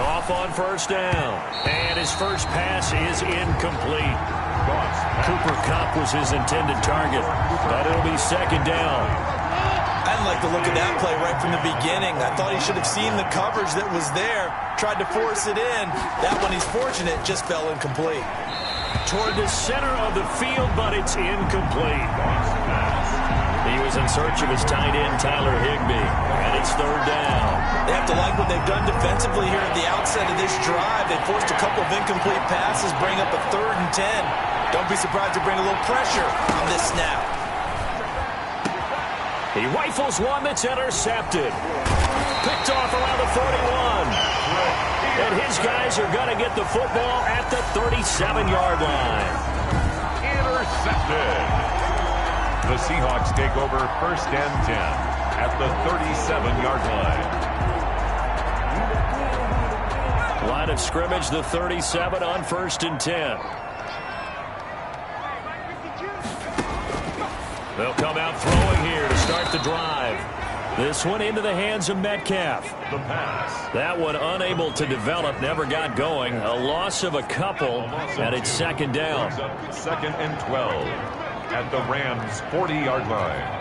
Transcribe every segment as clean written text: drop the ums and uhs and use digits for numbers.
Goff on first down. And his first pass is incomplete. Cooper Kupp was his intended target, but it'll be second down. I didn't like the look of that play right from the beginning. I thought he should have seen the coverage that was there, tried to force it in. That one, he's fortunate, just fell incomplete. Toward the center of the field, but it's incomplete. He was in search of his tight end, Tyler Higbee, and it's third down. They have to like what they've done defensively here at the outset of this drive. They forced a couple of incomplete passes, bring up a 3rd and 10. Don't be surprised to bring a little pressure on this snap. He rifles one that's intercepted. Picked off around the 41. And his guys are going to get the football at the 37-yard line. Intercepted. The Seahawks take over 1st and 10 at the 37-yard line. Line of scrimmage, the 37 on 1st and 10. They'll come out throwing here to start the drive. This one into the hands of Metcalf. The pass. That one unable to develop, never got going. A loss of a couple, and it's second down. 2nd and 12 at the Rams' 40-yard line.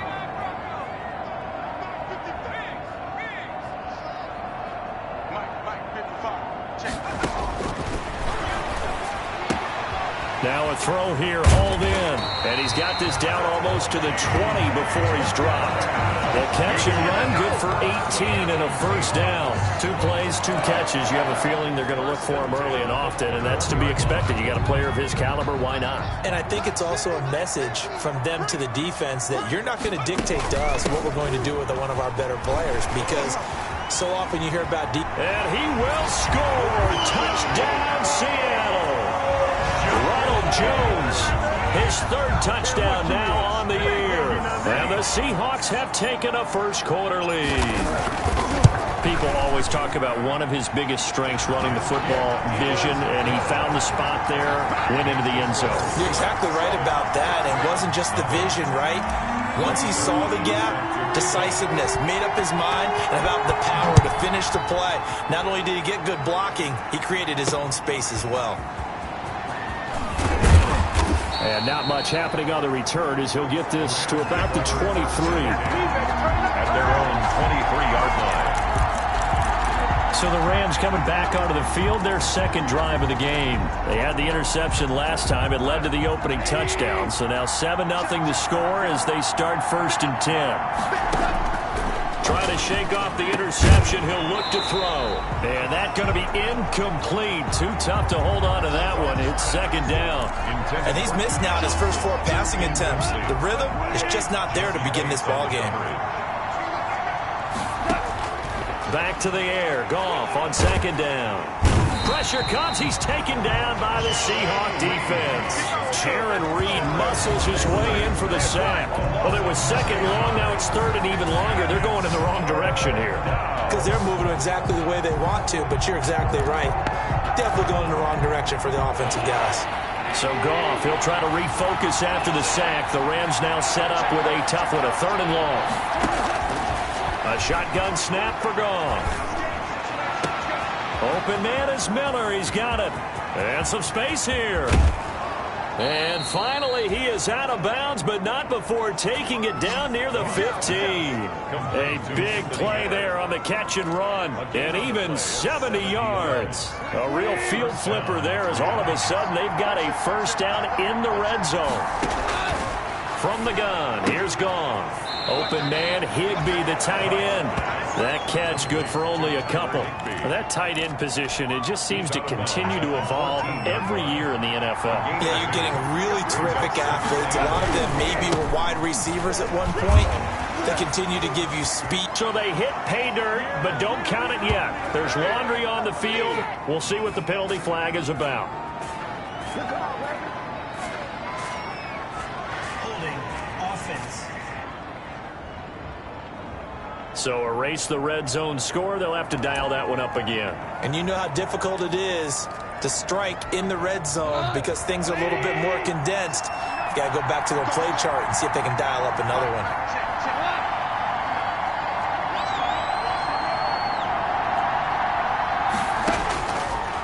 Now a throw here, hauled in. And he's got this down almost to the 20 before he's dropped. The catch and run, good for 18 and a first down. 2 plays, 2 catches. You have a feeling they're going to look for him early and often, and that's to be expected. You got a player of his caliber, why not? And I think it's also a message from them to the defense that you're not going to dictate to us what we're going to do with one of our better players, because so often you hear about and he will score. Touchdown, Seattle. Ronald Jones, his 3rd touchdown now on the year. And the Seahawks have taken a first-quarter lead. People always talk about one of his biggest strengths, running the football, vision, and he found the spot there, went into the end zone. You're exactly right about that. It wasn't just the vision, right? Once he saw the gap, decisiveness, made up his mind, and about the power to finish the play. Not only did he get good blocking, he created his own space as well. And not much happening on the return as he'll get this to about the 23. At their own 23-yard line. So the Rams coming back onto the field, their 2nd drive of the game. They had the interception last time. It led to the opening touchdown. So now 7-0 the score as they start 1st and 10. Trying to shake off the interception. He'll look to throw. And that's going to be incomplete. Too tough to hold on to that one. It's second down. And he's missed now in his first 4 passing attempts. The rhythm is just not there to begin this ball game. Back to the air. Goff on second down. Pressure comes. He's taken down by the Seahawk defense. Sharon Reed muscles his way in for the sack. Well, it was 2nd long. Now it's 3rd and even longer. They're going in the wrong direction here. Because they're moving exactly the way they want to, but you're exactly right. Definitely going in the wrong direction for the offensive guys. So Goff, he'll try to refocus after the sack. The Rams now set up with a tough one, a 3rd and long. A shotgun snap for Goff. Open man is Miller. He's got it. And some space here. And finally, he is out of bounds, but not before taking it down near the 15. A big play there on the catch and run. And even 70 yards. A real field flipper there as all of a sudden they've got a first down in the red zone. From the gun, here's Goff. Open man, Higbee, the tight end. That catch good for only a couple. That tight end position, it just seems to continue to evolve every year in the NFL. Yeah, you're getting really terrific athletes. A lot of them maybe were wide receivers at one point. They continue to give you speed. So they hit pay dirt, but don't count it yet. There's laundry on the field. We'll see what the penalty flag is about. Holding offense. So erase the red zone score. They'll have to dial that one up again. And you know how difficult it is to strike in the red zone because things are a little bit more condensed. You got to go back to their play chart and see if they can dial up another one.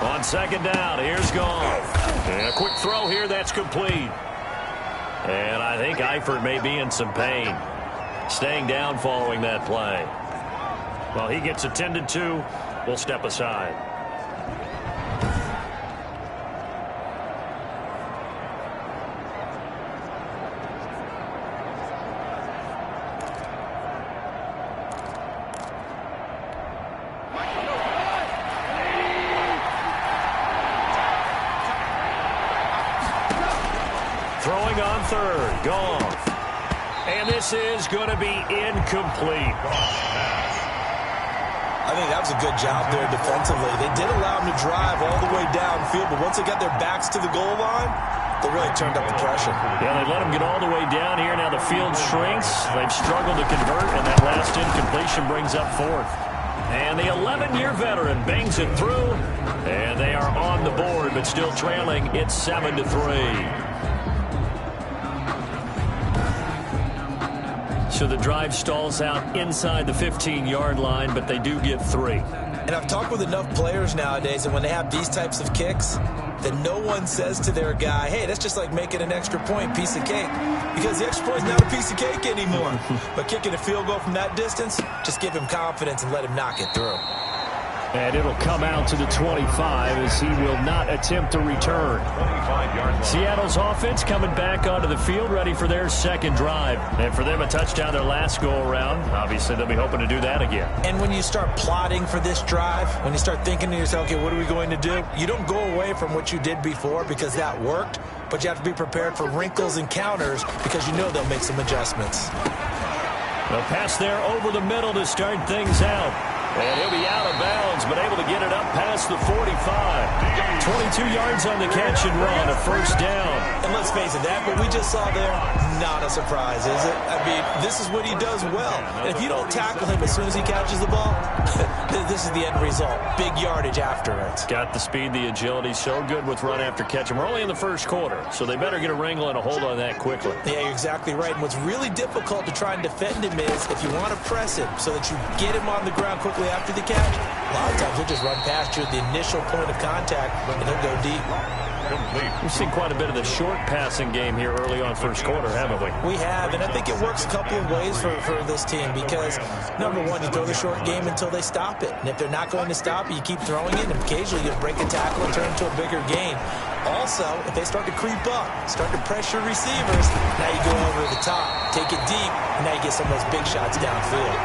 On second down, here's Goff. And a quick throw here, that's complete. And I think Eifert may be in some pain. Staying down following that play. Well, he gets attended to. We'll step aside. Throwing on third, Goff. And this is going to be incomplete. I think that was a good job there defensively. They did allow him to drive all the way downfield, but once they got their backs to the goal line, they really turned up the pressure. Yeah, they let him get all the way down here. Now the field shrinks. They've struggled to convert, and that last incompletion brings up fourth. And the 11-year veteran bangs it through, and they are on the board, but still trailing. It's 7-3. So the drive stalls out inside the 15-yard line, but they do get 3. And I've talked with enough players nowadays, and when they have these types of kicks, then no one says to their guy, hey, that's just like making an extra point, piece of cake. Because the extra point is not a piece of cake anymore. But kicking a field goal from that distance, just give him confidence and let him knock it through. And it'll come out to the 25 as he will not attempt to return. Seattle's offense coming back onto the field, ready for their second drive. And for them, a touchdown their last go-around. Obviously, they'll be hoping to do that again. And when you start plotting for this drive, when you start thinking to yourself, okay, what are we going to do? You don't go away from what you did before because that worked, but you have to be prepared for wrinkles and counters because you know they'll make some adjustments. A pass there over the middle to start things out. And he'll be out of bounds, but able to get it up past the 45. 22 yards on the catch and run, a first down. And let's face it, that what we just saw there, not a surprise, is it? I mean, this is what he does well. And if you don't tackle him as soon as he catches the ball, this is the end result. Big yardage after it. Got the speed, the agility, so good with run after catch. And we're only in the first quarter, so they better get a wrangle and a hold on that quickly. Yeah, you're exactly right. And what's really difficult to try and defend him is if you want to press him so that you get him on the ground quickly after the catch, a lot of times he'll just run past you at the initial point of contact, and he'll go deep. We've seen quite a bit of the short passing game here early on first quarter, haven't we? We have, and I think it works a couple of ways for this team because, number one, you throw the short game until they stop it. And if they're not going to stop it, you keep throwing it, and occasionally you'll break a tackle and turn it into a bigger gain. Also, if they start to creep up, start to pressure receivers, now you go over the top, take it deep, and now you get some of those big shots downfield.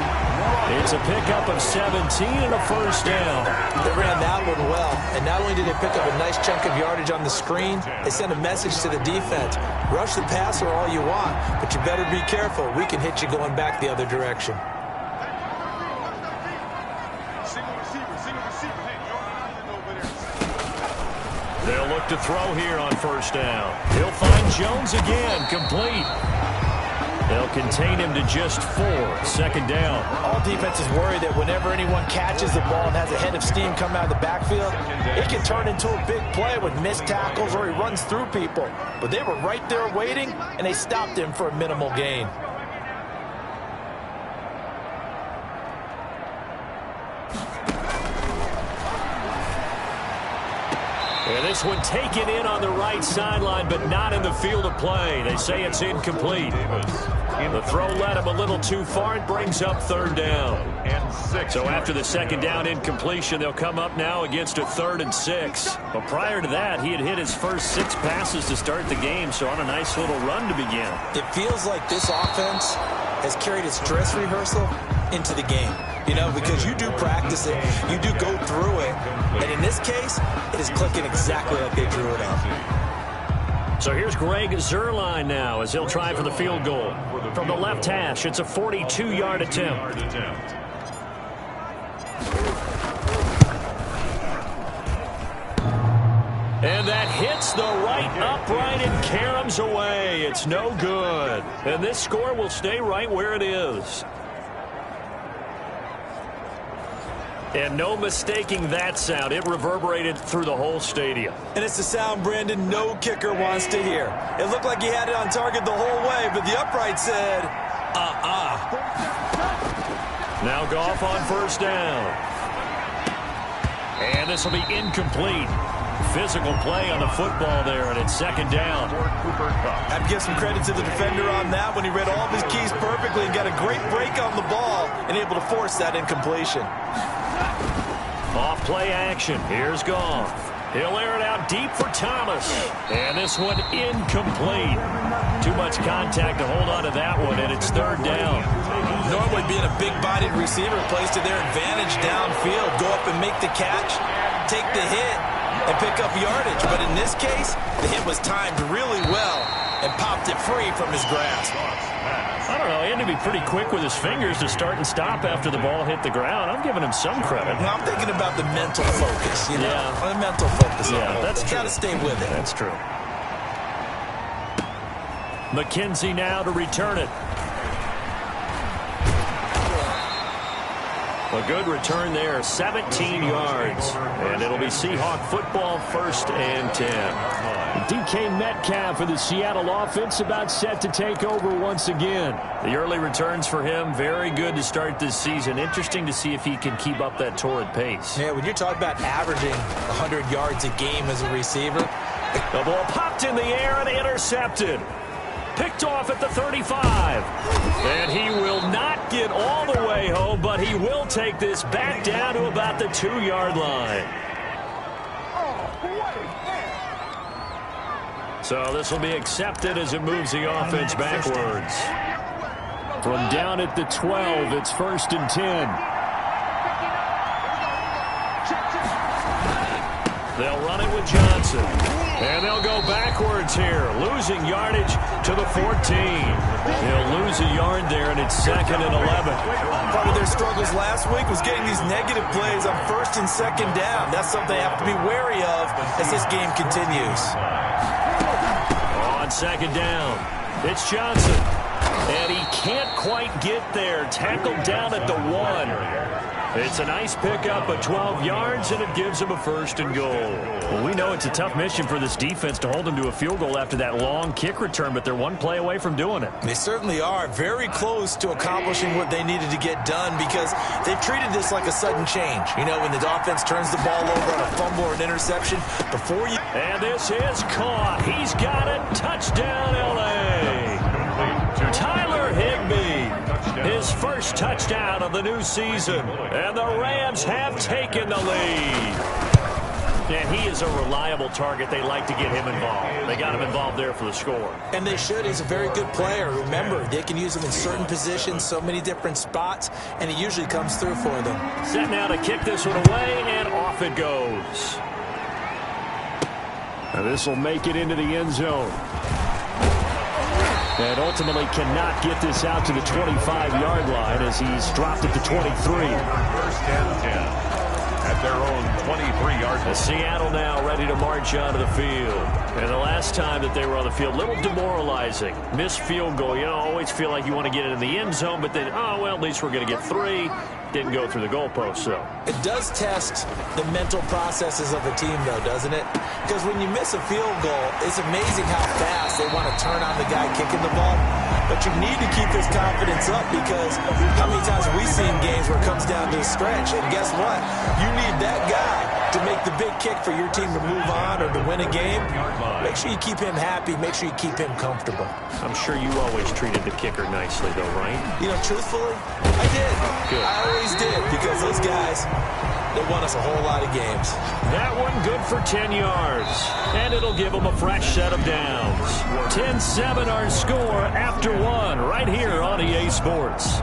It's a pickup of 17 and a first down. They ran that one well, and not only did they pick up a nice chunk of yardage on the screen, they sent a message to the defense. Rush the passer all you want, but you better be careful. We can hit you going back the other direction. They'll look to throw here on first down. He'll find Jones again, complete. They'll contain him to just 4. Second down. All defenses worry that whenever anyone catches the ball and has a head of steam come out of the backfield, it can turn into a big play with missed tackles or he runs through people. But they were right there waiting, and they stopped him for a minimal gain. And this one taken in on the right sideline, but not in the field of play. They say it's incomplete. The throw led him a little too far. It brings up third down. So after the second down incompletion, they'll come up now against a 3rd and 6. But prior to that, he had hit his first 6 passes to start the game, so on a nice little run to begin. It feels like this offense has carried its dress rehearsal into the game. You know, because you do practice it, you do go through it, and in this case, it is clicking exactly like they drew it up. So here's Greg Zuerlein now as he'll try for the field goal. From the left hash, it's a 42-yard attempt. And that hits the right upright and caroms away. It's no good. And this score will stay right where it is. And no mistaking that sound. It reverberated through the whole stadium. And it's the sound, Brandon, no kicker wants to hear. It looked like he had it on target the whole way, but the upright said, Now Goff on first down. And this will be incomplete. Physical play on the football there, and it's second down. I have to give some credit to the defender on that when he read all of his keys perfectly and got a great break on the ball and able to force that incompletion. Off play action. Here's Goff. He'll air it out deep for Thomas. And this one incomplete. Too much contact to hold on to that one, and it's third down. Normally being a big-bodied receiver plays to their advantage downfield. Go up and make the catch, take the hit, and pick up yardage. But in this case, the hit was timed really well and popped it free from his grasp. I don't know. He had to be pretty quick with his fingers to start and stop after the ball hit the ground. I'm giving him some credit. Well, I'm thinking about the mental focus, you know? Yeah. The mental focus. Yeah, that's true. Got to stay with it. That's true. McKenzie now to return it. A good return there, 17 yards. And it'll be Seahawk football, 1st and 10. DK Metcalf for the Seattle offense about set to take over once again. The early returns for him, very good to start this season. Interesting to see if he can keep up that torrid pace. Yeah, when you're talking about averaging 100 yards a game as a receiver. The ball popped in the air and intercepted. Picked off at the 35. And he will not get all the way home, but he will take this back down to about the 2-yard line. So this will be accepted as it moves the offense backwards. From down at the 12, it's 1st and 10. They'll run it with Johnson. And they'll go backwards here, losing yardage to the 14. They'll lose a yard there, and it's 2nd and 11. Part of their struggles last week was getting these negative plays on 1st and 2nd down. That's something they have to be wary of as this game continues. On 2nd down, it's Johnson. And he can't quite get there. Tackled down at the 1. It's a nice pickup of 12 yards, and it gives him a 1st and goal. Well, we know it's a tough mission for this defense to hold them to a field goal after that long kick return, but they're one play away from doing it. They certainly are very close to accomplishing what they needed to get done because they've treated this like a sudden change. You know, when the offense turns the ball over on a fumble or an interception, before you... And this is caught. He's got it. Touchdown, L.A. Tyler Higbee, his first touchdown of the new season. And the Rams have taken the lead. And he is a reliable target. They like to get him involved. They got him involved there for the score. And they should. He's a very good player. Remember, they can use him in certain positions, so many different spots, and he usually comes through for them. Set now to kick this one away, and off it goes. Now this will make it into the end zone. And ultimately cannot get this out to the 25-yard line as he's dropped at the 23. 1st and 10. At their own 23-yard line. Seattle now ready to march onto the field. And the last time that they were on the field, a little demoralizing. Missed field goal. You know, always feel like you want to get it in the end zone, but then, oh, well, at least we're going to get 3. Didn't go through the goalpost, so. It does test the mental processes of a team, though, doesn't it? Because when you miss a field goal, it's amazing how fast they want to turn on the guy kicking the ball. But you need to keep his confidence up because how many times have we seen games where it comes down to a stretch? And guess what? You need that guy to make the big kick for your team to move on or to win a game. Make sure you keep him happy. Make sure you keep him comfortable. I'm sure you always treated the kicker nicely, though, right? You know, truthfully, I did. Good. I always did because those guys, they won us a whole lot of games. That one good for 10 yards. And it'll give them a fresh set of downs. 10-7 our score after 1 right here on EA Sports.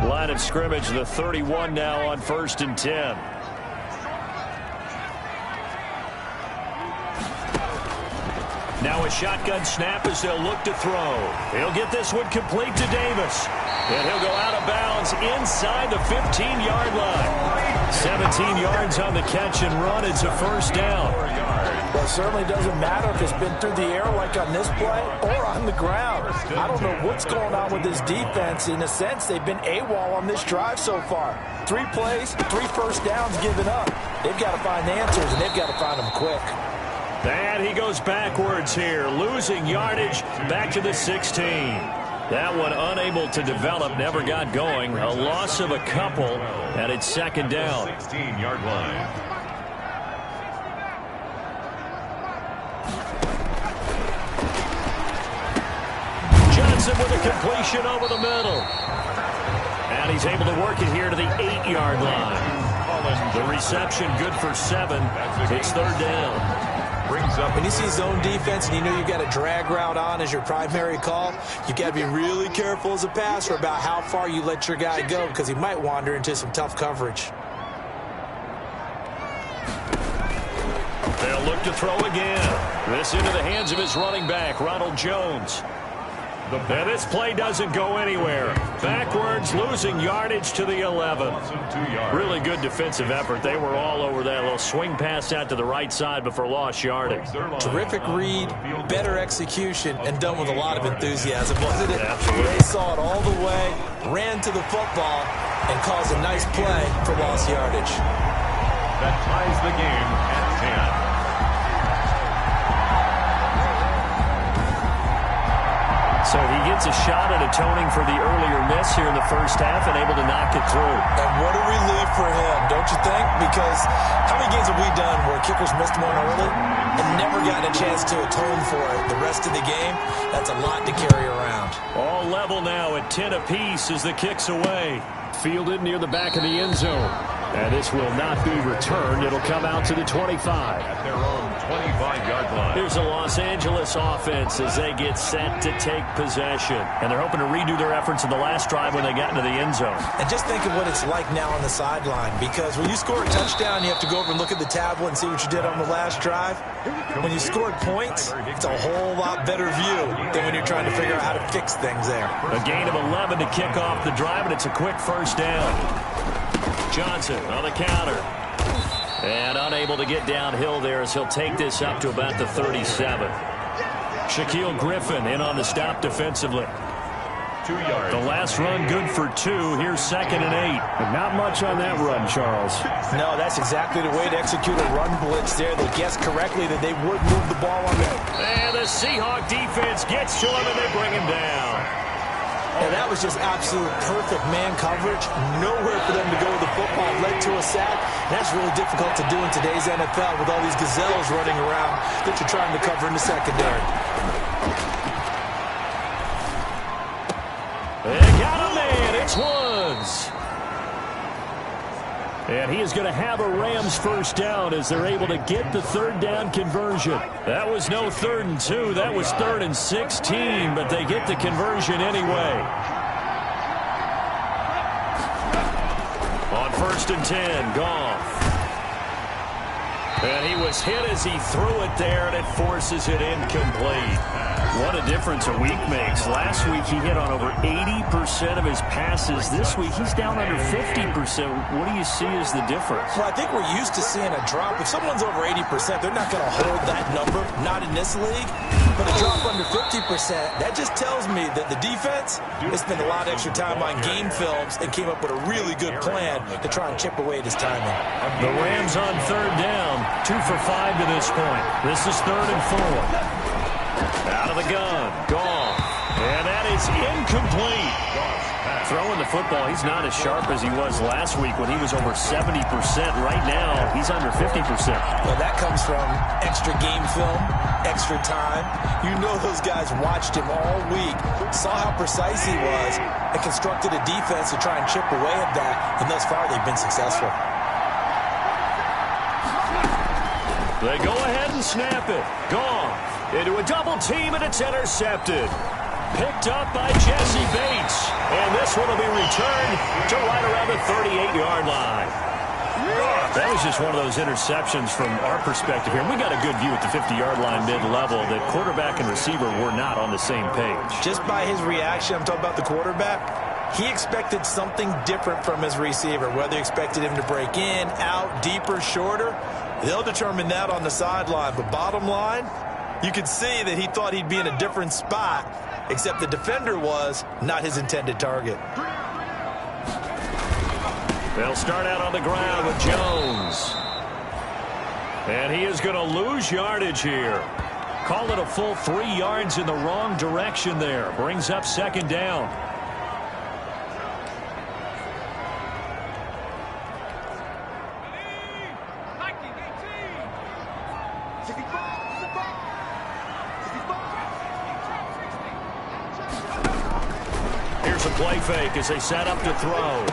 Line of scrimmage, the 31 now on 1st and 10. Now a shotgun snap as they'll look to throw. He'll get this one complete to Davis. And he'll go out of bounds inside the 15-yard line. 17 yards on the catch and run. It's a 1st down. Well, it certainly doesn't matter if it's been through the air like on this play or on the ground. I don't know what's going on with this defense. In a sense, they've been AWOL on this drive so far. 3 plays, 3 first downs given up. They've got to find answers, and they've got to find them quick. And he goes backwards here, losing yardage back to the 16. That one unable to develop, never got going. A loss of a couple, and it's second down. 16-yard line. Johnson with a completion over the middle. And he's able to work it here to the 8-yard line. The reception good for 7. It's third down. When you see zone defense and you know you've got a drag route on as your primary call, you've got to be really careful as a passer about how far you let your guy go because he might wander into some tough coverage. They'll look to throw again. This into the hands of his running back, Ronald Jones. And this play doesn't go anywhere. Backwards, losing yardage to the 11. Really good defensive effort. They were all over that little swing pass out to the right side before lost yardage. Terrific read, better execution, and done with a lot of enthusiasm, wasn't it? Absolutely. They saw it all the way, ran to the football, and caused a nice play for lost yardage. That ties the game at 10. So he gets a shot at atoning for the earlier miss here in the first half and able to knock it through. And what a relief for him, don't you think? Because how many games have we done where kickers missed one early and never gotten a chance to atone for it the rest of the game? That's a lot to carry around. All level now at 10 apiece as the kick's away. Fielded near the back of the end zone. And this will not be returned. It'll come out to the 25. At their own 25-yard line. Here's the Los Angeles offense as they get set to take possession. And they're hoping to redo their efforts in the last drive when they got into the end zone. And just think of what it's like now on the sideline, because when you score a touchdown, you have to go over and look at the tablet and see what you did on the last drive. When you scored points, it's a whole lot better view than when you're trying to figure out how to fix things there. A gain of 11 to kick off the drive, and it's a quick first down. Johnson on the counter. And unable to get downhill there as he'll take this up to about the 37. Shaquille Griffin in on the stop defensively. 2 yards. The last run good for 2. Here's 2nd and 8. But not much on that run, Charles. No, that's exactly the way to execute a run blitz there. They guessed correctly that they would move the ball on them. And the Seahawk defense gets to him and they bring him down. And that was just absolute perfect man coverage. Nowhere for them to go with the football. Led to a sack. That's really difficult to do in today's NFL with all these gazelles running around that you're trying to cover in the secondary. They got him, man. It's Woods. And he is going to have a Rams first down as they're able to get the third down conversion. That was no 3rd and 2. That was 3rd and 16, but they get the conversion anyway. On 1st and 10, Goff. And he was hit as he threw it there, and it forces it incomplete. What a difference a week makes. Last week he hit on over 80% of his passes. This week he's down under 50%. What do you see as the difference? Well, I think we're used to seeing a drop. If someone's over 80%, they're not going to hold that number, not in this league. But a drop under 50%, that just tells me that the defense has spent a lot of extra time on game films and came up with a really good plan to try and chip away at his timing. The Rams on third down, 2 for 5 to this point. This is 3rd and 4. Out of the gun, Goff. And that is incomplete. Throwing the football, he's not as sharp as he was last week when he was over 70%. Right now, he's under 50%. Well, that comes from extra game film, extra time. You know those guys watched him all week, saw how precise he was, and constructed a defense to try and chip away at that. And thus far, they've been successful. They go ahead and snap it. Goff into a double team, and it's intercepted. Picked up by Jesse Bates. And this one will be returned to right around the 38-yard line. That was just one of those interceptions from our perspective here. And we got a good view at the 50-yard line mid-level that quarterback and receiver were not on the same page. Just by his reaction, I'm talking about the quarterback, he expected something different from his receiver. Whether he expected him to break in, out, deeper, shorter, they'll determine that on the sideline. But bottom line, you could see that he thought he'd be in a different spot, except the defender was not his intended target. They'll start out on the ground with Jones. And he is going to lose yardage here. Call it a full 3 yards in the wrong direction there. Brings up second down. Here's a play fake as they set up to throw.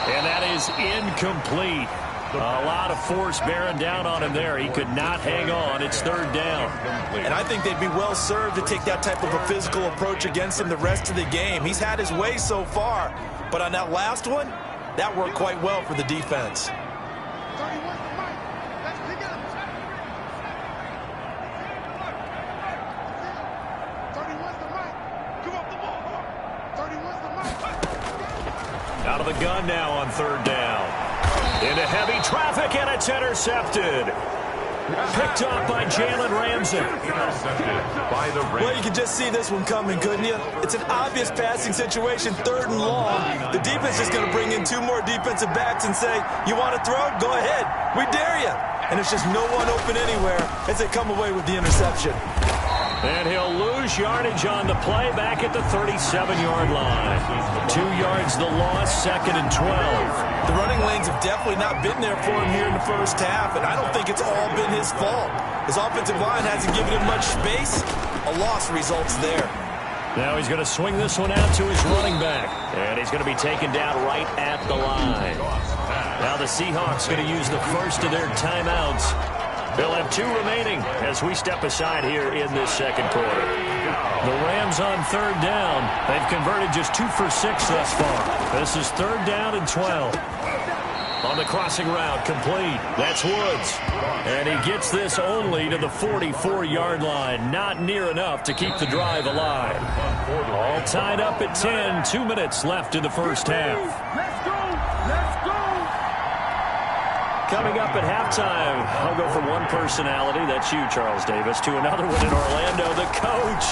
And that is incomplete. A lot of force bearing down on him there. He could not hang on. It's third down. And I think they'd be well served to take that type of a physical approach against him the rest of the game. He's had his way so far. But on that last one, that worked quite well for the defense. Out of the gun now on third down. Into heavy traffic, and it's intercepted. Picked up by Jalen Ramsey. Well, you could just see this one coming, couldn't you? It's an obvious passing situation, third and long. The defense is going to bring in 2 more defensive backs and say, you want to throw? Go ahead. We dare you. And it's just no one open anywhere as they come away with the interception. And he'll lose yardage on the play back at the 37-yard line. 2 yards the loss, second and 12. The running lanes have definitely not been there for him here in the first half, and I don't think it's all been his fault. His offensive line hasn't given him much space. A loss results there. Now he's going to swing this one out to his running back. And he's going to be taken down right at the line. Now the Seahawks going to use the first of their timeouts. They'll have 2 remaining as we step aside here in this second quarter. The Rams on third down. They've converted just 2 for 6 thus far. This is third down and 12. On the crossing route, complete. That's Woods. And he gets this only to the 44-yard line. Not near enough to keep the drive alive. All tied up at 10. 2 minutes left in the first half. Let's go! Let's go! Coming up at halftime, I'll go from one personality, that's you, Charles Davis, to another one in Orlando, the coach.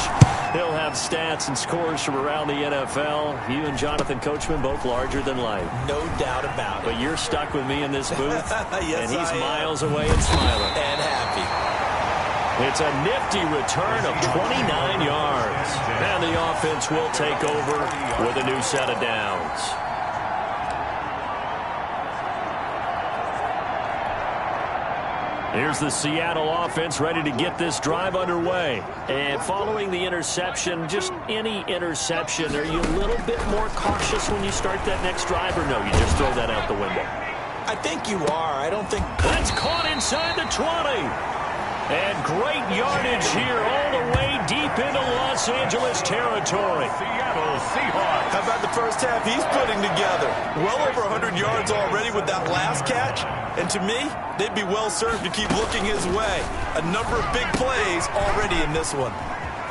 He'll have stats and scores from around the NFL. You and Jonathan Coachman, both larger than life. No doubt about it. But you're stuck with me in this booth, yes, and he's miles away and smiling. And happy. It's a nifty return of 29 yards. And the offense will take over with a new set of downs. Here's the Seattle offense ready to get this drive underway. And following the interception, just any interception, are you a little bit more cautious when you start that next drive, or no, you just throw that out the window? I think you are. I don't think... That's caught inside the 20. And great yardage here all the way deep into Los Angeles territory. Seattle Seahawks. How about the first half he's putting together? Well over 100 yards already with that last catch. And to me, they'd be well served to keep looking his way. A number of big plays already in this one.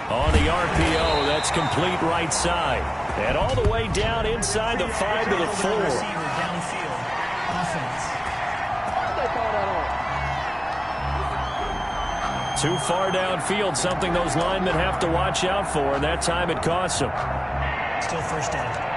On the RPO, that's complete right side. And all the way down inside the 5 to the 4. Downfield. Offense. Too far downfield, something those linemen have to watch out for, and that time it costs them. Still first down.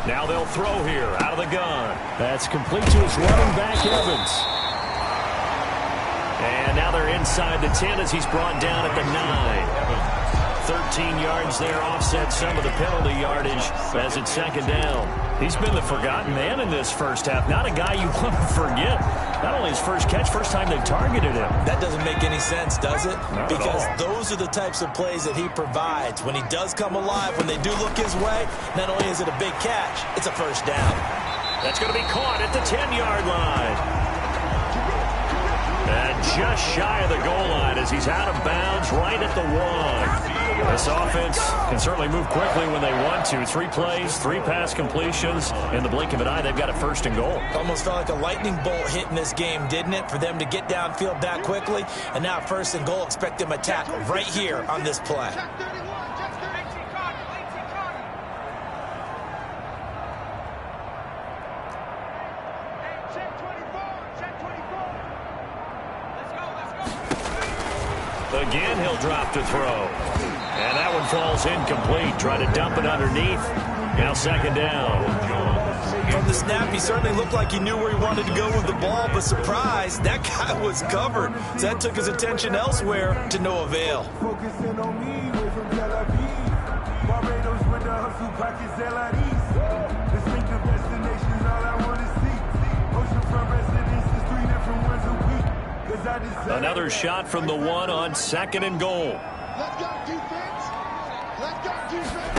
Now they'll throw here out of the gun. That's complete to his running back, Evans. And now they're inside the 10 as he's brought down at the 9. 13 yards there, offset some of the penalty yardage as it's second down. He's been the forgotten man in this first half. Not a guy you want to forget. Not only his first catch, first time they've targeted him. That doesn't make any sense, does it? Not because at all. Those are the types of plays that he provides. When he does come alive, when they do look his way, not only is it a big catch, it's a first down. That's going to be caught at the 10-yard line. And just shy of the goal line as he's out of bounds right at the 1. This offense can certainly move quickly when they want to. 3 plays, 3 pass completions. In the blink of an eye, they've got a first and goal. Almost felt like a lightning bolt hit in this game, didn't it? For them to get downfield that quickly. And now first and goal, expect them to tackle right here on this play. Again, he'll drop to throw. And that one falls incomplete. Try to dump it underneath. Now second down. From the snap, he certainly looked like he knew where he wanted to go with the ball, but surprise, that guy was covered. So that took his attention elsewhere to no avail. Focusing on me, way from Tel Aviv. Barbados with the hustle pockets, LIDs. Distinctive destinations, all I want to see. Oceanfront residences, 3 different ones a week. Another shot from the one on second and goal. Let's go, defense. Let's go, defense.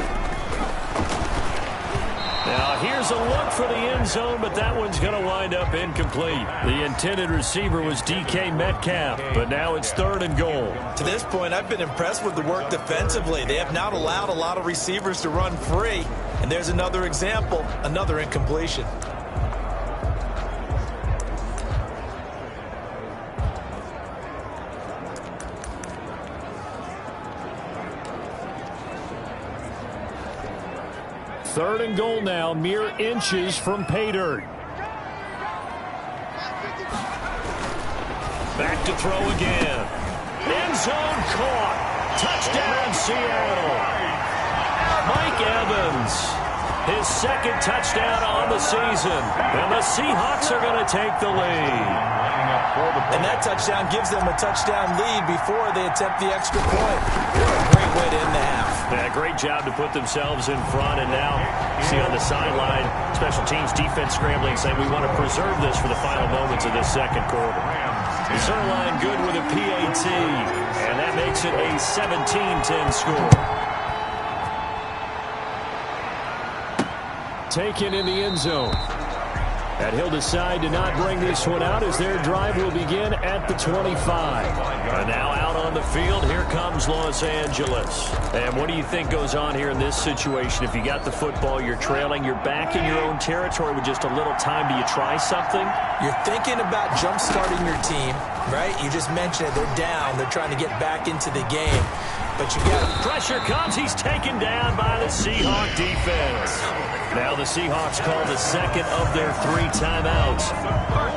Now, here's a look for the end zone, but that one's going to wind up incomplete. The intended receiver was DK Metcalf, but now it's third and goal. To this point, I've been impressed with the work defensively. They have not allowed a lot of receivers to run free. And there's another example, another incompletion. Third and goal now, mere inches from pay dirt. Back to throw again. End zone caught. Touchdown, Seattle. Mike Evans, his second touchdown on the season. And the Seahawks are going to take the lead. And that touchdown gives them a touchdown lead before they attempt the extra point. Great way to end the half. Yeah, great job to put themselves in front. And now, see on the sideline, special teams defense scrambling, saying we want to preserve this for the final moments of this second quarter. Zerline good with a PAT, and that makes it a 17-10 score. Taken in the end zone. And he'll decide to not bring this one out as their drive will begin at the 25. And now out on the field, here comes Los Angeles. And what do you think goes on here in this situation? If you got the football, you're trailing, you're back in your own territory with just a little time. Do you try something? You're thinking about jump-starting your team, right? You just mentioned it. They're down. They're trying to get back into the game. But you got pressure comes. He's taken down by the Seahawk defense. Now the Seahawks call the second of their 3 timeouts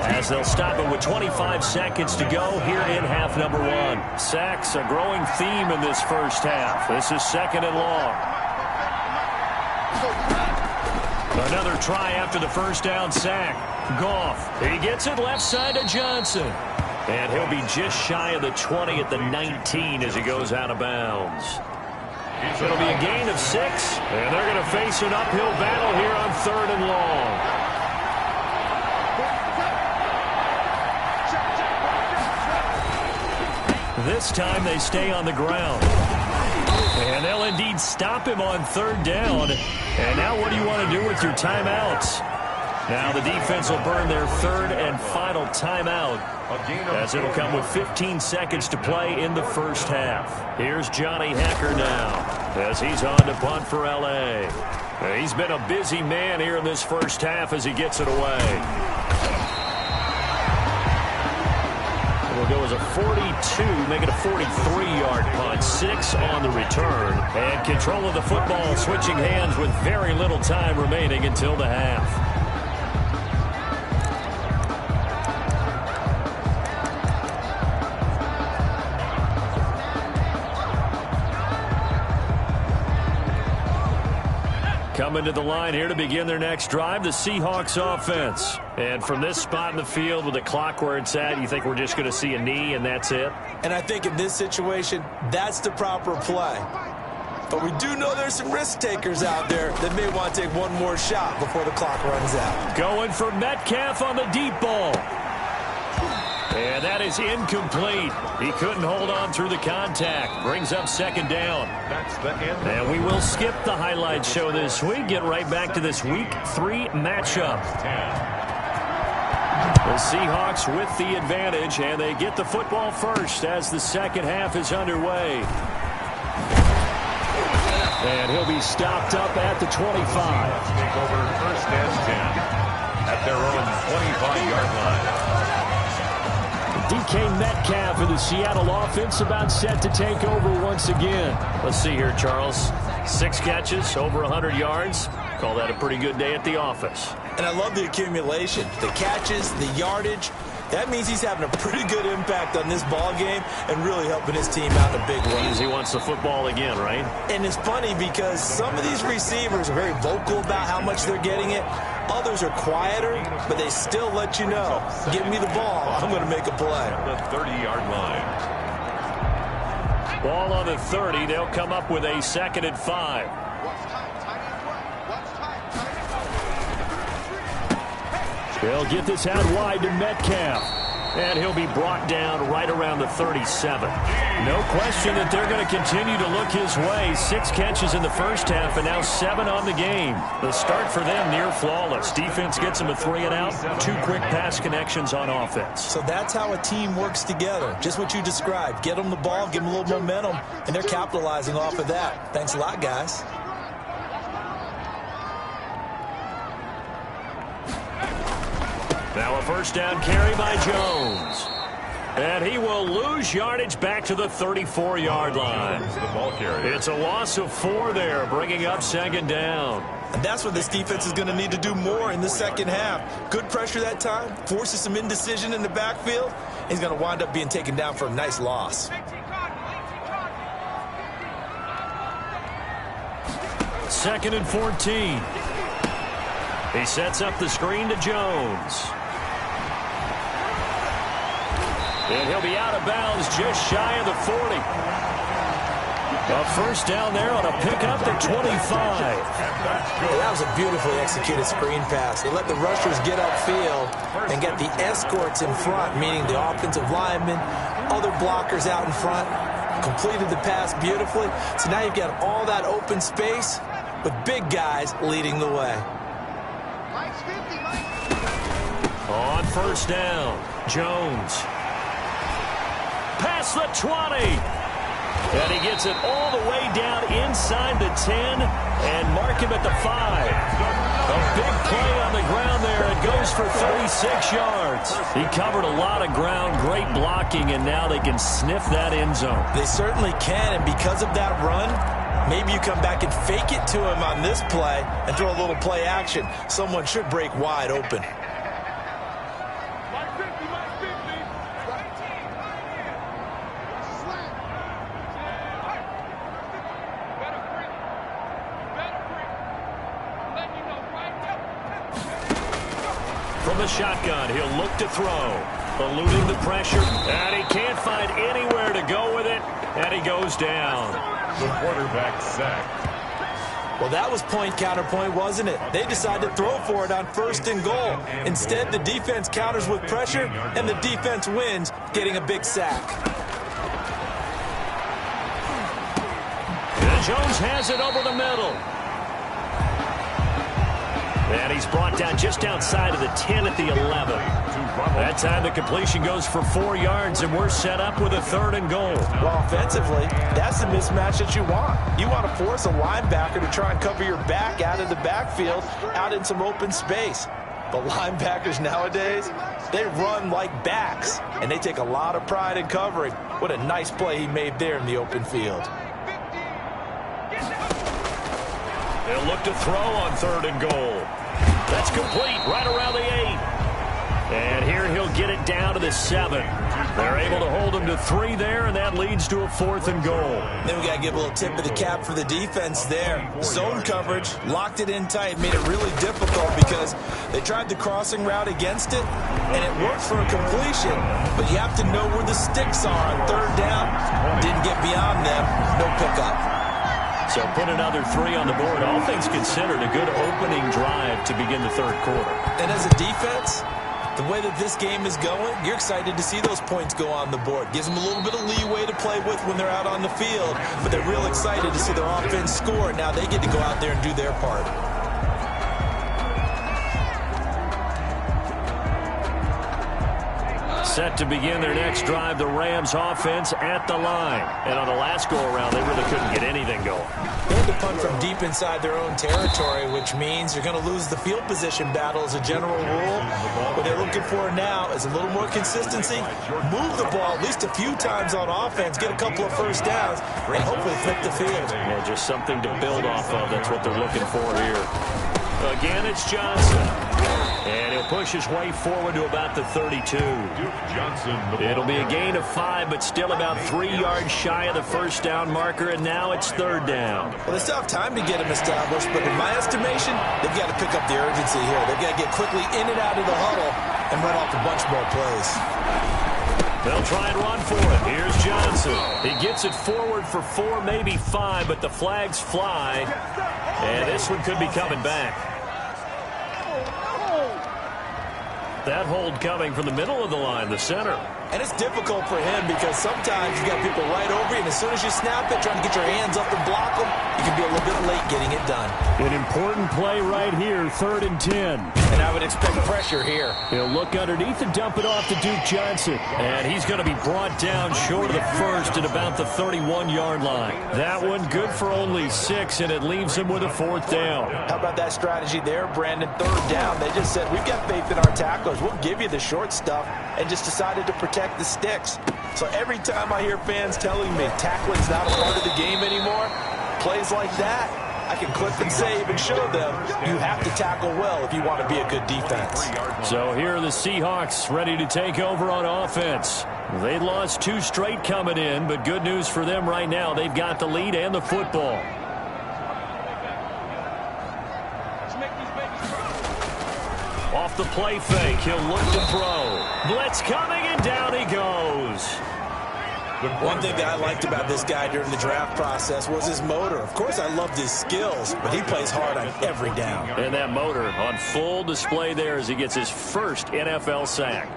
as they'll stop it with 25 seconds to go here in half number 1. Sacks, a growing theme in this first half. This is second and long. Another try after the first down sack. Goff, he gets it left side to Johnson. And he'll be just shy of the 20 at the 19 as he goes out of bounds. It'll be a gain of 6, and they're going to face an uphill battle here on third and long. This time they stay on the ground. And they'll indeed stop him on third down. And now what do you want to do with your timeouts? Now the defense will burn their third and final timeout as it'll come with 15 seconds to play in the first half. Here's Johnny Hecker now as he's on to punt for L.A. He's been a busy man here in this first half as he gets it away. It'll go as a 42, make it a 43-yard punt, 6 on the return. And control of the football switching hands with very little time remaining until the half. Coming to the line here to begin their next drive, the Seahawks offense. And from this spot in the field with the clock where it's at, you think we're just going to see a knee and that's it? And I think in this situation, that's the proper play. But we do know there's some risk takers out there that may want to take one more shot before the clock runs out. Going for Metcalf on the deep ball. And that is incomplete. He couldn't hold on through the contact. Brings up second down. That's the end. And we will skip the highlight show this week. Get right back to this Week 3 matchup. The Seahawks with the advantage, and they get the football first as the second half is underway. And he'll be stopped up at the 25. Take over first and 10 at their own 25-yard line. DK Metcalf of the Seattle offense about set to take over once again. Let's see here, Charles. 6 catches, over 100 yards. Call that a pretty good day at the office. And I love the accumulation. The catches, the yardage. That means he's having a pretty good impact on this ball game and really helping his team out in a big way. He wants the football again, right? And it's funny because some of these receivers are very vocal about how much they're getting it. Others are quieter, but they still let you know, give me the ball, I'm going to make a play. The 30-yard line. Ball on the 30. They'll come up with a 2nd and 5. They'll get this out wide to Metcalf. And he'll be brought down right around the 37. No question that they're going to continue to look his way. 6 catches in the first half and now 7 on the game. The start for them near flawless. Defense gets them a 3 and out. 2 quick pass connections on offense. So that's how a team works together. Just what you described. Get them the ball, give them a little momentum, and they're capitalizing off of that. Thanks a lot, guys. Now a first down carry by Jones. And he will lose yardage back to the 34-yard line. The ball carrier. It's a loss of 4 there, bringing up 2nd down. And that's what this defense is going to need to do more in the second half. Good pressure that time, forces some indecision in the backfield. He's going to wind up being taken down for a nice loss. 2nd and 14. He sets up the screen to Jones. And he'll be out of bounds just shy of the 40. A first down there on a pickup to 25. That was a beautifully executed screen pass. They let the rushers get upfield and get the escorts in front, meaning the offensive linemen, other blockers out in front. Completed the pass beautifully. So now you've got all that open space with big guys leading the way. On first down, Jones. Past the 20. And he gets it all the way down inside the 10 and mark him at the 5. A big play on the ground there. It goes for 36 yards. He covered a lot of ground, great blocking, and now they can sniff that end zone. They certainly can, and because of that run, maybe you come back and fake it to him on this play and throw a little play action. Someone should break wide open. From the shotgun, he'll look to throw. Eluding the pressure, and he can't find anywhere to go with it, and he goes down. The quarterback sacked. Well, that was point counterpoint, wasn't it? They decided to throw for it on 1st and goal. Instead, the defense counters with pressure, and the defense wins, getting a big sack. And Jones has it over the middle. And he's brought down just outside of the 10 at the 11. That time the completion goes for 4 yards, and we're set up with a 3rd and goal. Well, offensively, that's the mismatch that you want. You want to force a linebacker to try and cover your back out of the backfield, out in some open space. But linebackers nowadays, they run like backs, and they take a lot of pride in covering. What a nice play he made there in the open field. They'll look to throw on 3rd and goal. That's complete right around the 8. And here he'll get it down to the 7. They're able to hold him to 3 there, and that leads to a 4th and goal. Then we got to give a little tip of the cap for the defense there. Zone coverage, locked it in tight, made it really difficult because they tried the crossing route against it, and it worked for a completion. But you have to know where the sticks are on 3rd down. Didn't get beyond them, no pickup. So put another 3 on the board. All things considered, a good opening drive to begin the 3rd quarter. And as a defense, the way that this game is going, you're excited to see those points go on the board. Gives them a little bit of leeway to play with when they're out on the field, but they're real excited to see their offense score. Now they get to go out there and do their part. Set to begin their next drive, the Rams offense at the line. And on the last go-around, they really couldn't get anything going. They had to punt from deep inside their own territory, which means you're going to lose the field position battle as a general rule. What they're looking for now is a little more consistency, move the ball at least a few times on offense, get a couple of first downs, and hopefully flip the field. Yeah, just something to build off of. That's what they're looking for here. Again, it's Johnson. And he'll push his way forward to about the 32. It'll be a gain of 5, but still about 3 yards shy of the first down marker, and now it's third down. Well, they still have time to get him established, but in my estimation, they've got to pick up the urgency here. They've got to get quickly in and out of the huddle and run off a bunch more plays. They'll try and run for it. Here's Johnson. He gets it forward for 4, maybe 5, but the flags fly, and this one could be coming back. That hold coming from the middle of the line, the center. And it's difficult for him because sometimes you got people right over you, and as soon as you snap it, trying to get your hands up and block them, you can be a little bit late getting it done. An important play right here, 3rd and 10. And I would expect pressure here. He'll look underneath and dump it off to Duke Johnson. And he's going to be brought down short of the first at about the 31-yard line. That one good for only 6, and it leaves him with a 4th down. How about that strategy there, Brandon? 3rd down. They just said, we've got faith in our tacklers. We'll give you the short stuff, and just decided to protect the sticks. So every time I hear fans telling me tackling's not a part of the game anymore, plays like that, I can clip and save and show them you have to tackle well if you want to be a good defense. So here are the Seahawks ready to take over on offense. They lost 2 straight coming in, but good news for them right now. They've got the lead and the football. Off the play fake, he'll look to throw. Blitz coming, and down he goes. One thing that I liked about this guy during the draft process was his motor. Of course, I loved his skills, but he plays hard on every down. And that motor on full display there as he gets his first NFL sack.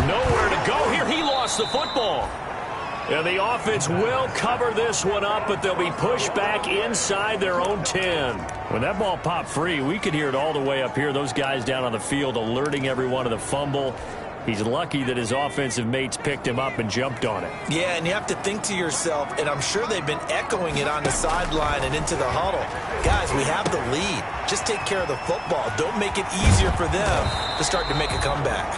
Nowhere to go here. He lost the football. And the offense will cover this one up, but they'll be pushed back inside their own 10. When that ball popped free, we could hear it all the way up here. Those guys down on the field alerting everyone of the fumble. He's lucky that his offensive mates picked him up and jumped on it. Yeah, and you have to think to yourself, and I'm sure they've been echoing it on the sideline and into the huddle. Guys, we have the lead. Just take care of the football. Don't make it easier for them to start to make a comeback.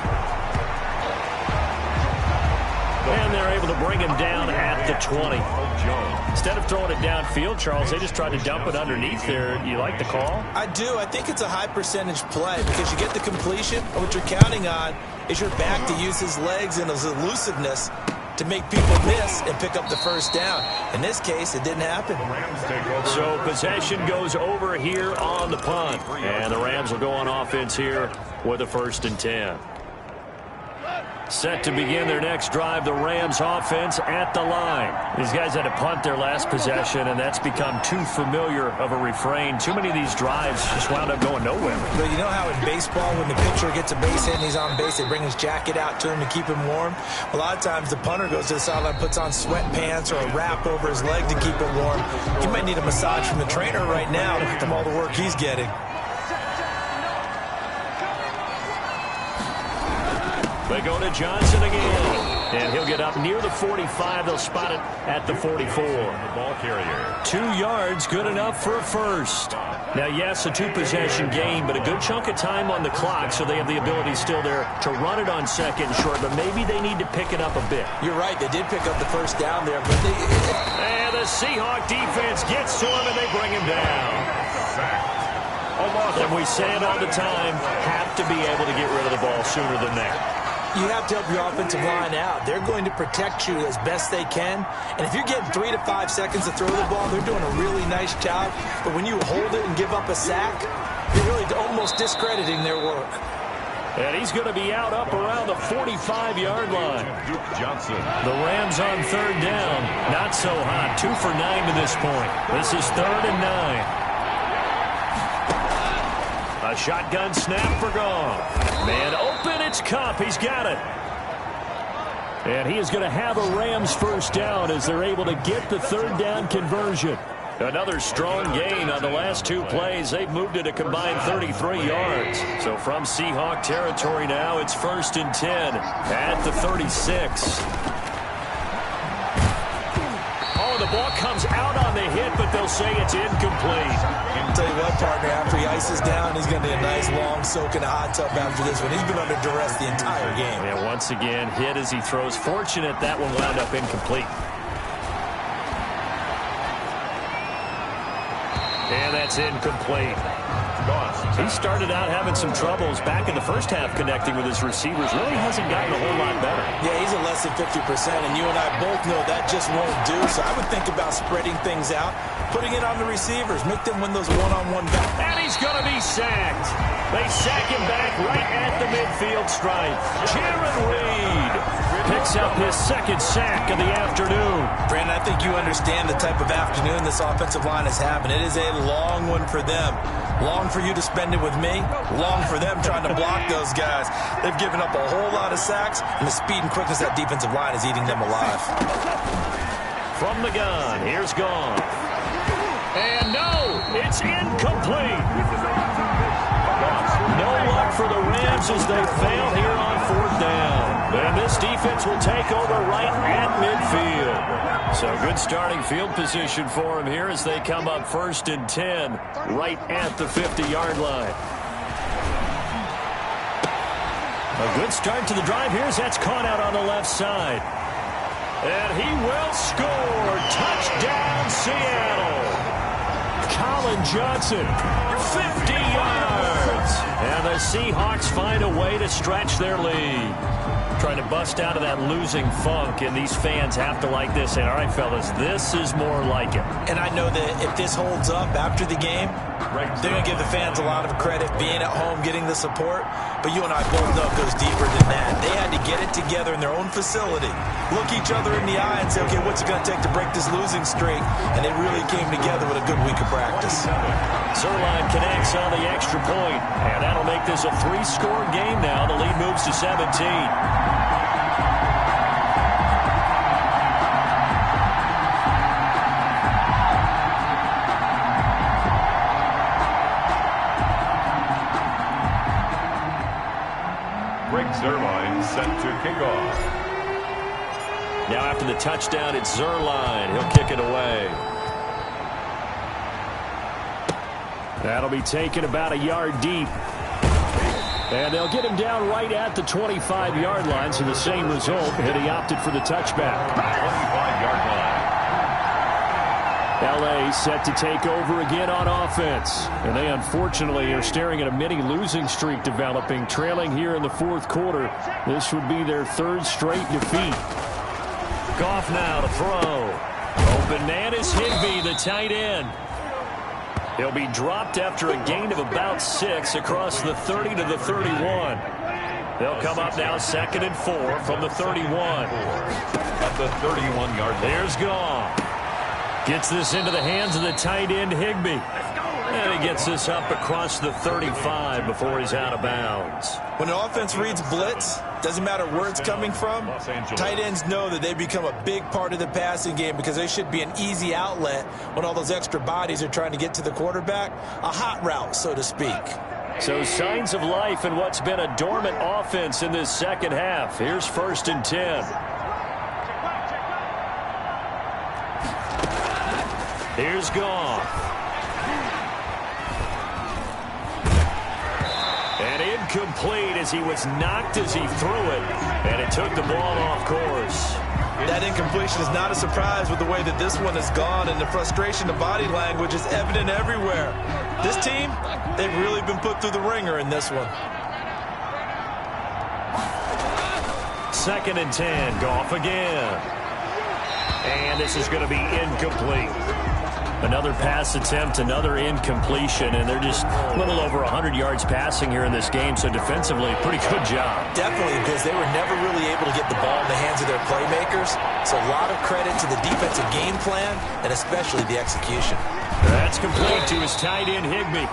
And they're able to bring him down at the 20. Instead of throwing it downfield, Charles, they just tried to dump it underneath there. You like the call? I do. I think it's a high percentage play because you get the completion, and what you're counting on is your back to use his legs and his elusiveness to make people miss and pick up the first down. In this case, it didn't happen. So possession goes over here on the punt. And the Rams will go on offense here with a 1st and 10. Set to begin their next drive, the Rams offense at the line. These guys had to punt their last possession, and that's become too familiar of a refrain. Too many of these drives just wound up going nowhere. But you know how in baseball, when the pitcher gets a base hit and he's on base, they bring his jacket out to him to keep him warm? A lot of times the punter goes to the sideline, puts on sweatpants or a wrap over his leg to keep him warm. He might need a massage from the trainer right now from all the work he's getting. They go to Johnson again. And he'll get up near the 45. They'll spot it at the 44. The ball carrier. 2 yards, good enough for a first. Now, yes, a 2-possession game, but a good chunk of time on the clock, so they have the ability still there to run it on 2nd and short, but maybe they need to pick it up a bit. You're right. They did pick up the first down there, but And the Seahawk defense gets to him, and they bring him down. And we say it all the time, have to be able to get rid of the ball sooner than that. You have to help your offensive line out. They're going to protect you as best they can. And if you're getting 3 to 5 seconds to throw the ball, they're doing a really nice job. But when you hold it and give up a sack, you're really almost discrediting their work. And he's going to be out up around the 45-yard line. Duke Johnson. The Rams on 3rd down. Not so hot. 2 for 9 to this point. This is 3rd and 9. A shotgun snap for Goff. Man open, it's Kupp. He's got it. And he is going to have a Rams first down as they're able to get the 3rd down conversion. Another strong gain on the last 2 plays. They've moved it a combined 33 yards. So from Seahawk territory now, it's 1st and 10 at the 36. Oh, the ball comes out on the hit, but they'll say it's incomplete. I'll tell you what, partner, after he ices down, he's going to be a nice long soak in a hot tub after this one. He's been under duress the entire game. And once again, hit as he throws. Fortunate that one wound up incomplete. And that's incomplete. He started out having some troubles back in the first half connecting with his receivers. Really hasn't gotten a whole lot better. Yeah, he's at less than 50%, and you and I both know that just won't do. So I would think about spreading things out, putting it on the receivers, make them win those one-on-one battles. And he's going to be sacked. They sack him back right at the midfield stripe. Jaron Reed picks up his second sack of the afternoon. Brandon, I think you understand the type of afternoon this offensive line is having. It is a long one for them. Long for you to spend it with me. Long for them trying to block those guys. They've given up a whole lot of sacks, and the speed and quickness of that defensive line is eating them alive. From the gun, here's Goff. And no, it's incomplete. No luck for the Rams as they fail here on 4th down. And this defense will take over right at midfield. So good starting field position for them here as they come up 1st and 10 right at the 50-yard line. A good start to the drive here as that's caught out on the left side. And he will score. Touchdown, Seattle. Colin Johnson, 50 yards. And the Seahawks find a way to stretch their lead. Trying to bust out of that losing funk, and these fans have to like this. And all right, fellas, this is more like it. And I know that if this holds up after the game, they're going to give the fans a lot of credit being at home, getting the support. But you and I both know it goes deeper than that. They had to get it together in their own facility, look each other in the eye and say, okay, what's it going to take to break this losing streak? And they really came together with a good week of practice. Zerline connects on the extra point, and that'll make this a 3-score game now. The lead moves to 17. Zerline set to kick off. Now after the touchdown, it's Zerline. He'll kick it away. That'll be taken about a yard deep. And they'll get him down right at the 25-yard line, so the same result, and he opted for the touchback. 25-yard line. L.A. set to take over again on offense. And they unfortunately are staring at a mini losing streak developing, trailing here in the 4th quarter. This would be their 3rd straight defeat. Goff now to throw. Open man is Higbee, the tight end. He'll be dropped after a gain of about 6 across the 30 to the 31. They'll come up now 2nd and 4 from the 31. At the 31-yard line. There's Goff. Gets this into the hands of the tight end, Higbee. And he gets this up across the 35 before he's out of bounds. When an offense reads blitz, doesn't matter where it's coming from, tight ends know that they become a big part of the passing game because they should be an easy outlet when all those extra bodies are trying to get to the quarterback. A hot route, so to speak. So signs of life in what's been a dormant offense in this second half. Here's 1st and 10. Here's Goff. And incomplete as he was knocked as he threw it. And it took the ball off course. That incompletion is not a surprise with the way that this one has gone, and the frustration of body language is evident everywhere. This team, they've really been put through the ringer in this one. 2nd and 10, Goff again. And this is going to be incomplete. Another pass attempt, another incompletion, and they're just a little over 100 yards passing here in this game, so defensively, pretty good job. Definitely, because they were never really able to get the ball in the hands of their playmakers, so a lot of credit to the defensive game plan, and especially the execution. That's complete to his tight end, Higbee.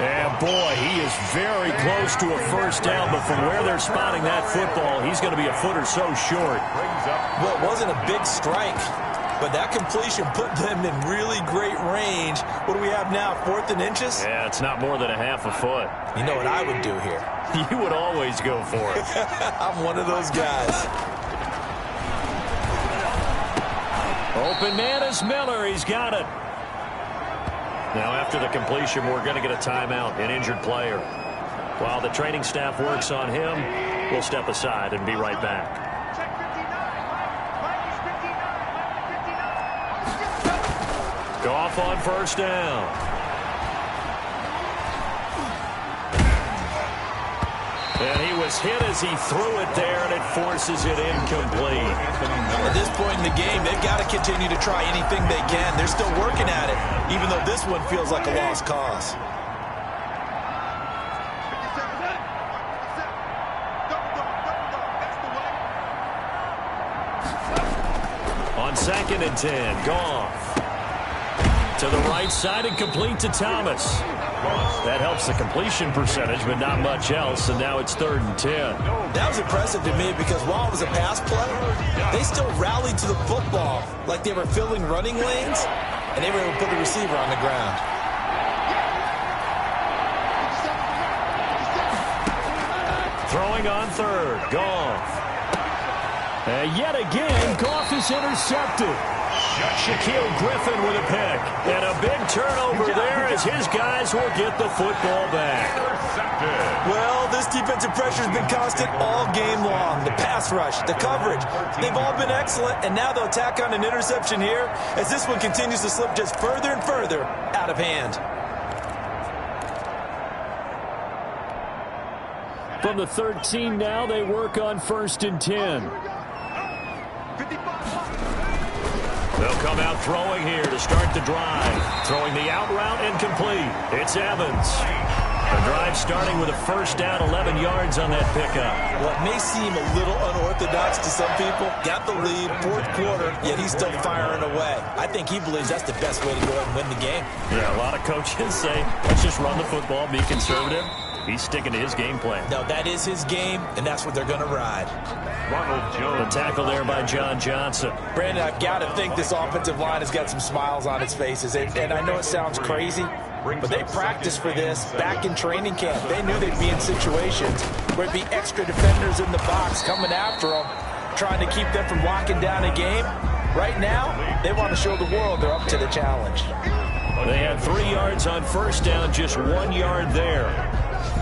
And boy, he is very close to a 1st down, but from where they're spotting that football, he's going to be a foot or so short. Well, it wasn't a big strike, but that completion put them in really great range. What do we have now, 4th and inches? Yeah, it's not more than a half a foot. You know what I would do here? You would always go for it. I'm one of those guys. Open man is Miller. He's got it. Now, after the completion, we're going to get a timeout, an injured player. While the training staff works on him, we'll step aside and be right back. Goff on 1st down. And he was hit as he threw it there, and it forces it incomplete. At this point in the game, they've got to continue to try anything they can. They're still working at it, even though this one feels like a lost cause. On 2nd and 10, Goff. To the right side and complete to Thomas. That helps the completion percentage, but not much else, and now it's 3rd and 10. That was impressive to me because while it was a pass play, they still rallied to the football like they were filling running lanes, and they were able to put the receiver on the ground. Throwing on 3rd, Goff. And yet again, Goff is intercepted. Shaquille Griffin with a pick. And a big turnover there as his guys will get the football back. Well, this defensive pressure has been constant all game long. The pass rush, the coverage, they've all been excellent, and now they'll tack on an interception here as this one continues to slip just further and further out of hand. From the 13 now, they work on 1st and 10. They'll come out throwing here to start the drive. Throwing the out route incomplete. It's Evans. The drive starting with a 1st down, 11 yards on that pickup. What may seem a little unorthodox to some people, got the lead, 4th quarter, yet he's still firing away. I think he believes that's the best way to go and win the game. Yeah, a lot of coaches say, let's just run the football, be conservative. He's sticking to his game plan. No, that is his game, and that's what they're going to ride. Ronald Jones. The tackle there by John Johnson. Brandon, I've got to think this offensive line has got some smiles on its faces. And I know it sounds crazy, but they practiced for this back in training camp. They knew they'd be in situations where it'd be extra defenders in the box coming after them, trying to keep them from locking down a game. Right now, they want to show the world they're up to the challenge. They had 3 yards on 1st down, just 1 yard there.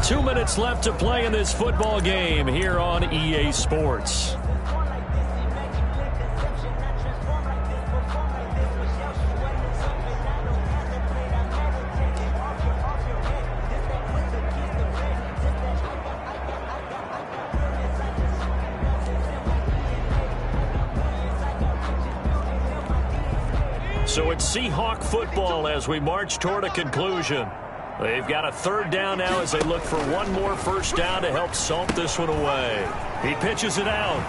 2 minutes left to play in this football game here on EA Sports. So it's Seahawk football as we march toward a conclusion. They've got a 3rd down now as they look for one more 1st down to help salt this one away. He pitches it out.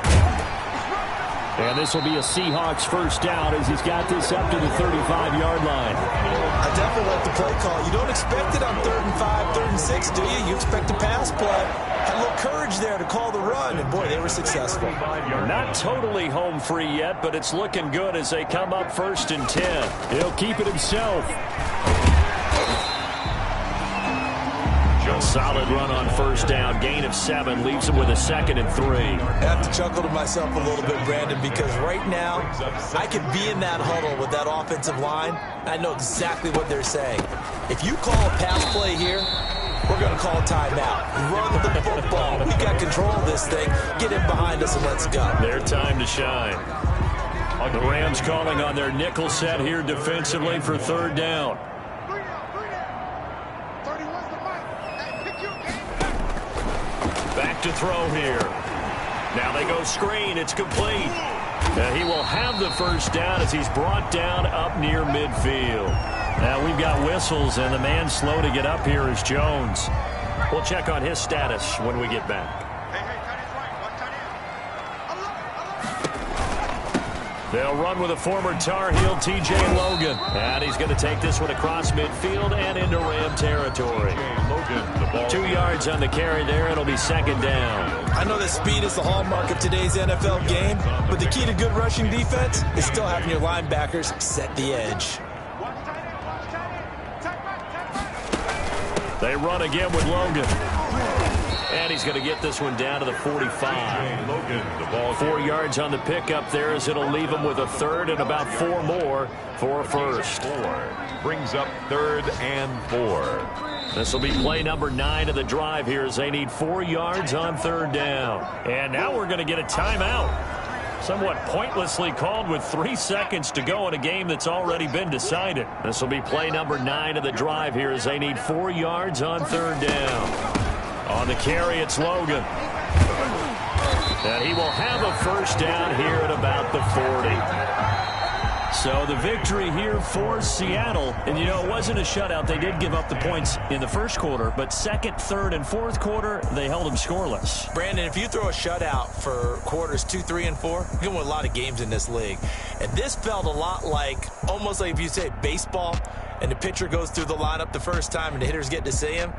And this will be a Seahawks 1st down as he's got this up to the 35-yard line. I definitely like the play call. You don't expect it on 3rd and 5, 3rd and 6, do you? You expect a pass play. Had a little courage there to call the run, and boy, they were successful. Not totally home free yet, but it's looking good as they come up 1st and 10. He'll keep it himself. Solid run on 1st down. Gain of 7 leaves him with a 2nd and 3. I have to chuckle to myself a little bit, Brandon, because right now I could be in that huddle with that offensive line. I know exactly what they're saying. If you call a pass play here, we're going to call a timeout. Run the football. We've got control of this thing. Get in behind us and let's go. Their time to shine. The Rams calling on their nickel set here defensively for 3rd down. Back to throw here. Now they go screen. It's complete. He will have the 1st down as he's brought down up near midfield. Now we've got whistles, and the man slow to get up here is Jones. We'll check on his status when we get back. They'll run with a former Tar Heel, T.J. Logan. And he's going to take this one across midfield and into Ram territory. 2 yards on the carry there. It'll be 2nd down. I know that speed is the hallmark of today's NFL game, but the key to good rushing defense is still having your linebackers set the edge. They run again with Logan. And he's going to get this one down to the 45. 4 yards on the pickup there as it'll leave him with a 3rd and about 4 more for a 1st. Brings up 3rd and 4. This will be play number 9 of the drive here as they need 4 yards on 3rd down. And now we're going to get a timeout. Somewhat pointlessly called with 3 seconds to go in a game that's already been decided. This will be play number 9 of the drive here as they need 4 yards on 3rd down. On the carry, it's Logan. And he will have a first down here at about the 40. So the victory here for Seattle. And, you know, it wasn't a shutout. They did give up the points in the first quarter. But second, third, and fourth quarter, they held them scoreless. Brandon, if you throw a shutout for quarters 2, 3, and 4, you're going to win a lot of games in this league. And this felt a lot like, almost like if you say baseball, and the pitcher goes through the lineup the first time and the hitters get to see him.